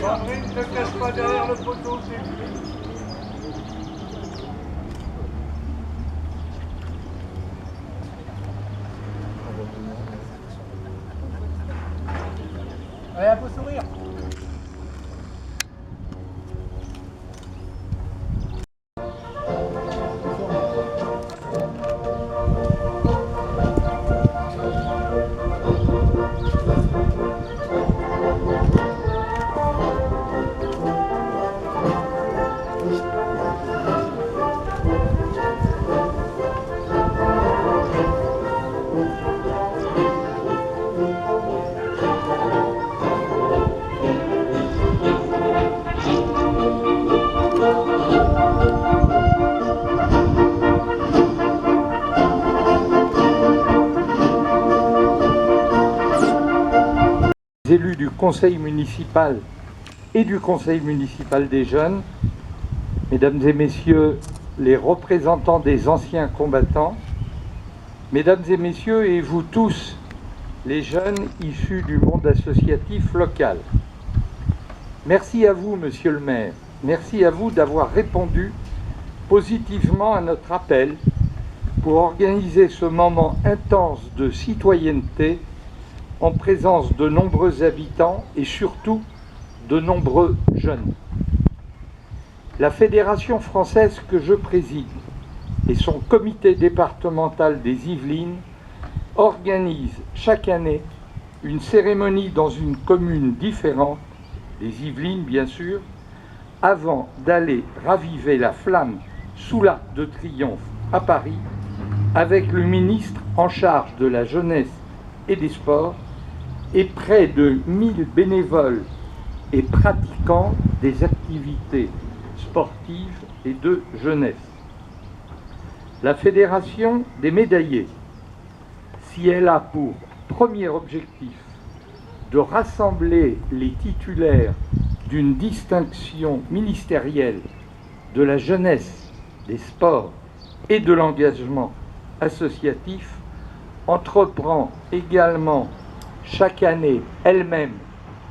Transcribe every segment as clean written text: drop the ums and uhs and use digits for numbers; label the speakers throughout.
Speaker 1: Sandrine, ne te cache pas derrière le poteau, c'est lui.
Speaker 2: Allez, un peu sourire.
Speaker 3: Élus du conseil municipal et du conseil municipal des jeunes, mesdames et messieurs les représentants des anciens combattants, mesdames et messieurs et vous tous les jeunes issus du monde associatif local. Merci à vous, monsieur le maire, merci à vous d'avoir répondu positivement à notre appel pour organiser ce moment intense de citoyenneté en présence de nombreux habitants et surtout de nombreux jeunes. La Fédération française que je préside et son comité départemental des Yvelines organisent chaque année une cérémonie dans une commune différente, des Yvelines bien sûr, avant d'aller raviver la flamme sous l'Arc de Triomphe à Paris avec le ministre en charge de la jeunesse et des sports et près de 1000 bénévoles et pratiquants des activités sportives et de jeunesse. La Fédération des médaillés, si elle a pour premier objectif de rassembler les titulaires d'une distinction ministérielle de la jeunesse, des sports et de l'engagement associatif, entreprend également chaque année elle-même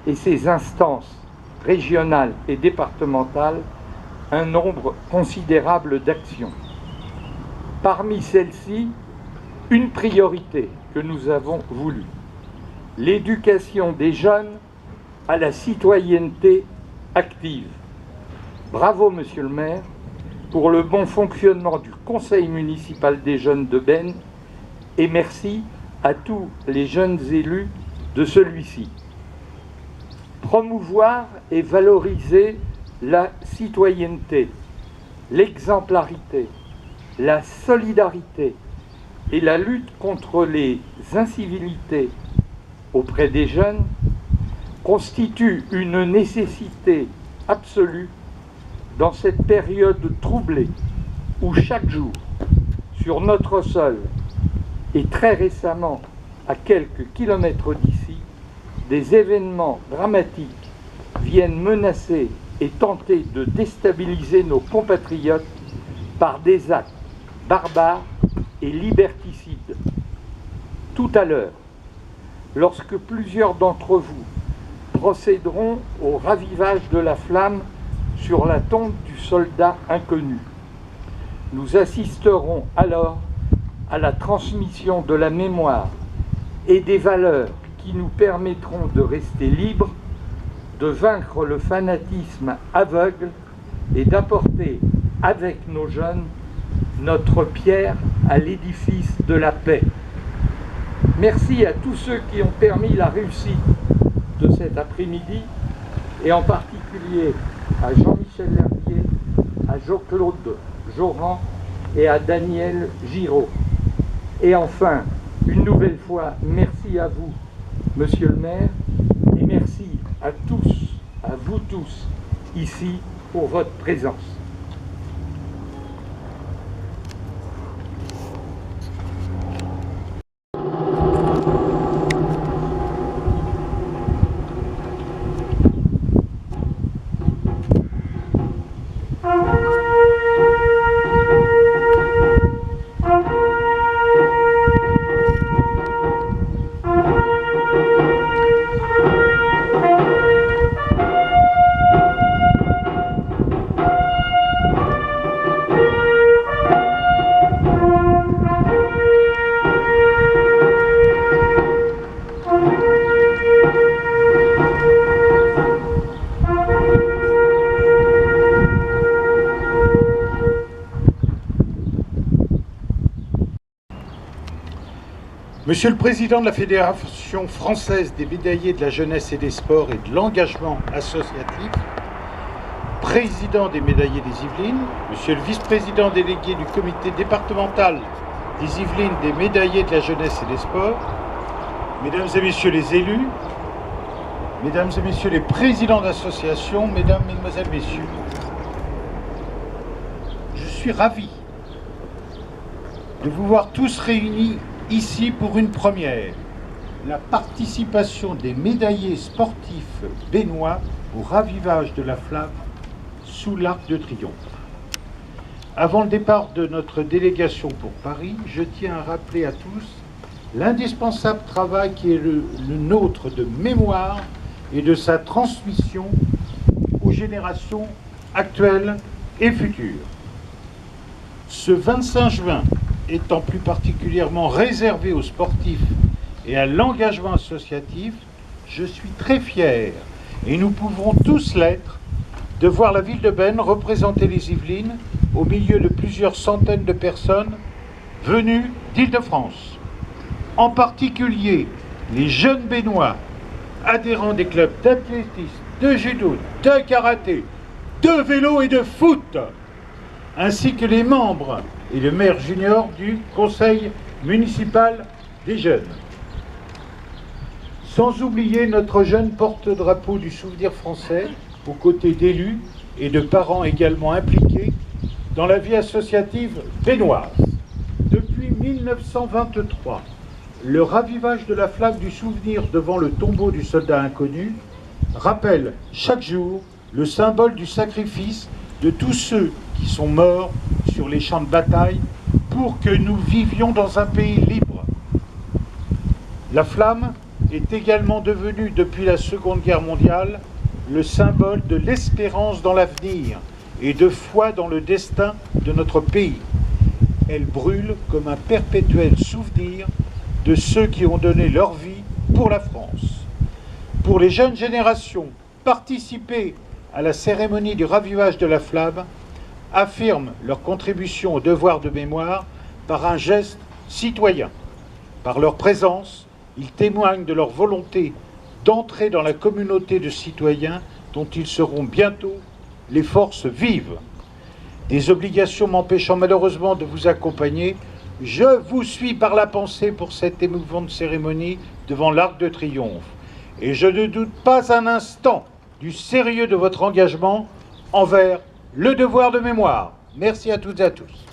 Speaker 3: et ses instances régionales et départementales un nombre considérable d'actions. Parmi celles-ci, une priorité que nous avons voulu, l'éducation des jeunes à la citoyenneté active. Bravo, monsieur le maire, pour le bon fonctionnement du conseil municipal des jeunes de Beynes et merci à tous les jeunes élus de celui-ci. Promouvoir et valoriser la citoyenneté, l'exemplarité, la solidarité et la lutte contre les incivilités auprès des jeunes constitue une nécessité absolue dans cette période troublée où chaque jour, sur notre sol et très récemment à quelques kilomètres d'ici, des événements dramatiques viennent menacer et tenter de déstabiliser nos compatriotes par des actes barbares et liberticides. Tout à l'heure, lorsque plusieurs d'entre vous procéderont au ravivage de la flamme sur la tombe du soldat inconnu, nous assisterons alors à la transmission de la mémoire et des valeurs qui nous permettront de rester libres, de vaincre le fanatisme aveugle et d'apporter avec nos jeunes notre pierre à l'édifice de la paix. Merci à tous ceux qui ont permis la réussite de cet après-midi et en particulier à Jean-Michel L'Herbier, à Jo-Claude Joran et à Daniel Giraud. Et enfin, une nouvelle fois, merci à vous, monsieur le maire, et merci à tous, à vous tous, ici, pour votre présence.
Speaker 2: Monsieur le Président de la Fédération française des médaillés de la jeunesse et des sports et de l'engagement associatif, Président des médaillés des Yvelines, Monsieur le Vice-président délégué du comité départemental des Yvelines des médaillés de la jeunesse et des sports, Mesdames et Messieurs les élus, Mesdames et Messieurs les présidents d'associations, Mesdames, Mesdemoiselles, Messieurs, je suis ravi de vous voir tous réunis ici pour une première, la participation des médaillés sportifs béninois au ravivage de la flamme sous l'Arc de Triomphe. Avant le départ de notre délégation pour Paris, je tiens à rappeler à tous l'indispensable travail qui est le nôtre de mémoire et de sa transmission aux générations actuelles et futures. Ce 25 juin étant plus particulièrement réservé aux sportifs et à l'engagement associatif, je suis très fier, et nous pouvons tous l'être, de voir la ville de Beynes représenter les Yvelines au milieu de plusieurs centaines de personnes venues d'Île-de-France. En particulier, les jeunes Béninois, adhérents des clubs d'athlétisme, de judo, de karaté, de vélo et de foot, ainsi que les membres et le maire junior du conseil municipal des jeunes. Sans oublier notre jeune porte-drapeau du souvenir français, aux côtés d'élus et de parents également impliqués dans la vie associative béninoise. Depuis 1923, le ravivage de la flamme du souvenir devant le tombeau du soldat inconnu rappelle chaque jour le symbole du sacrifice de tous ceux qui sont morts sur les champs de bataille pour que nous vivions dans un pays libre. La flamme est également devenue, depuis la Seconde Guerre mondiale, le symbole de l'espérance dans l'avenir et de foi dans le destin de notre pays. Elle brûle comme un perpétuel souvenir de ceux qui ont donné leur vie pour la France. Pour les jeunes générations, participer à la cérémonie du ravivage de la flamme affirme leur contribution au devoir de mémoire par un geste citoyen. Par leur présence, ils témoignent de leur volonté d'entrer dans la communauté de citoyens dont ils seront bientôt les forces vives. Des obligations m'empêchant malheureusement de vous accompagner, je vous suis par la pensée pour cette émouvante cérémonie devant l'Arc de Triomphe. Et je ne doute pas un instant du sérieux de votre engagement envers le devoir de mémoire. Merci à toutes et à tous.